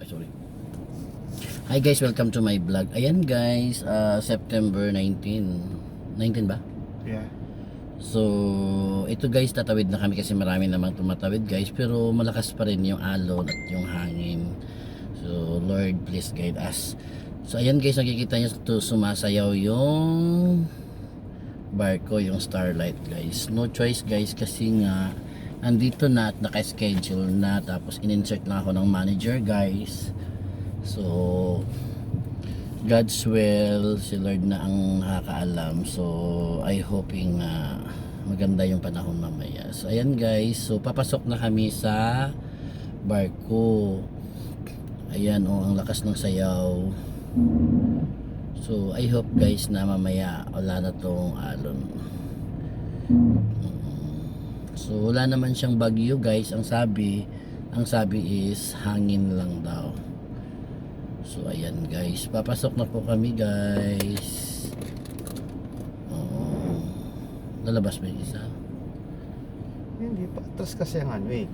Sorry. Hi guys, welcome to my vlog. Ayan guys, September 19. 19 ba? Yeah. So, ito guys, tatawid na kami kasi marami namang tumatawid guys. Pero malakas pa rin yung alon at yung hangin. So, Lord, please guide us. So, ayan guys, nakikita nyo sumasayaw yung barko, yung Starlight guys. No choice guys kasi nga andito na at naka-schedule na. Tapos in-insert lang ako ng manager guys. So God's will, si Lord na ang nakakaalam. So I hoping maganda yung panahon mamaya. So ayan guys, so papasok na kami sa barko. Ayan ang lakas ng sayaw. So I hope guys na mamaya wala na tong alon. So wala naman siyang bagyo guys. Ang sabi is hangin lang daw. So ayan guys, papasok na po kami guys. Lalabas ba yung isa? Hindi pa. Atras kasi ang ano eh.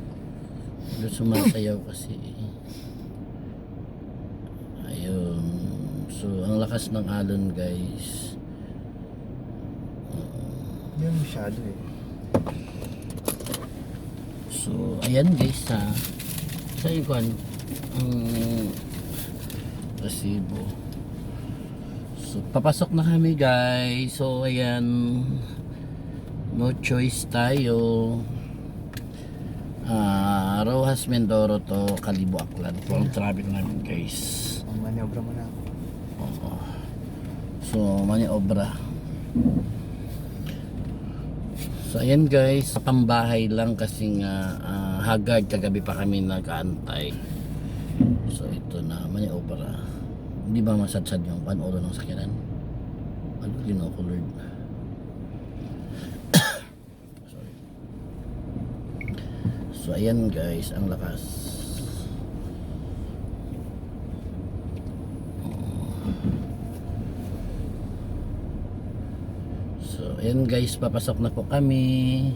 Doon sumasayaw kasi. Ayun. So ang lakas ng alon guys. Hindi masyado eh. So ayan guys ha. Sa ikuan ang resibo. So papasok na kami guys. So ayan, no choice tayo. Rojas Mindoro to Kalibo Aklan po ang travel namin guys. Ang maniobra mo na. Oo. So maniobra. So ayan guys, sa pambahay lang kasi nga hagard kagabi pa kami nag-aantay. So ito na maniobra. Hindi ba masadsad yung panulo ng sakyanan? Ano ginoko Lord? Sorry. So ayan guys, ang lakas. So ayan guys, papasok na po kami.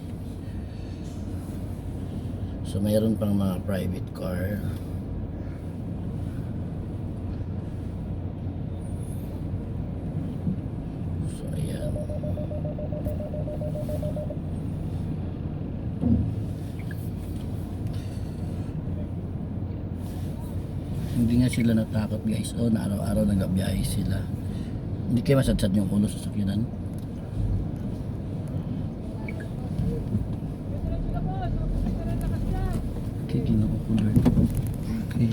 So mayroon pang mga private car. Hindi nga sila natakot guys. Na araw-araw nag-abiyahe sila. Hindi kayo masadsad yung ulo sa sakyanan. Okay, ginako ko Lord. Okay.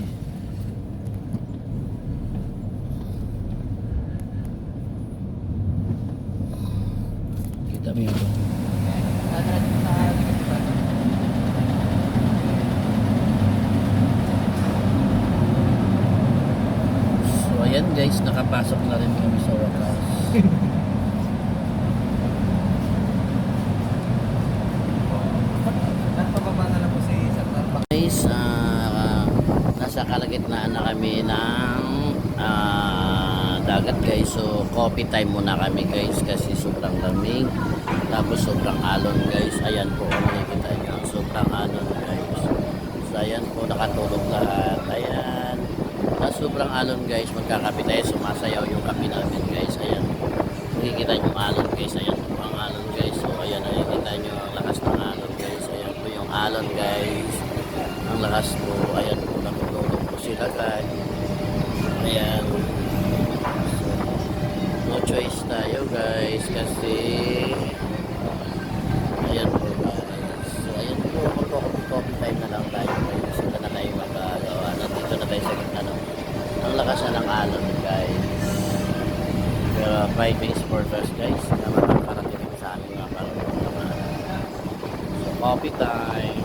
Kita mo yun. Ayan guys, nakapasok na rin kami sa wakas. Nagpababa na lang po si Sir. Guys, nasa kalagitnaan na kami ng dagat guys. So coffee time muna kami guys kasi sobrang lamig. Tapos sobrang alon guys. Ayan po, makikita nyo. Sobrang alon guys. So ayan po, nakatulog lahat. Ayan. Sobrang alon guys, magkakape tayo, sumasayaw yung kape namin guys. Ayan, nakikita nyo yung alon guys. Ayan po ang alon guys. So ayan, nakikita nyo ang lakas ng alon guys. Ayan po yung alon guys, ang lakas po. Ayan po, nakutulog po sila guys. Ayan, so, no choice tayo guys kasi ayan po guys. So ayan po, magko-coffee time na lang tayo guys. Sila na tayo magagawa. Nandito na tayo sa gitna ng ang lakas na ng alon guys. Pero 5 days for us guys na makakarating sa amin mga parang naman. So coffee time.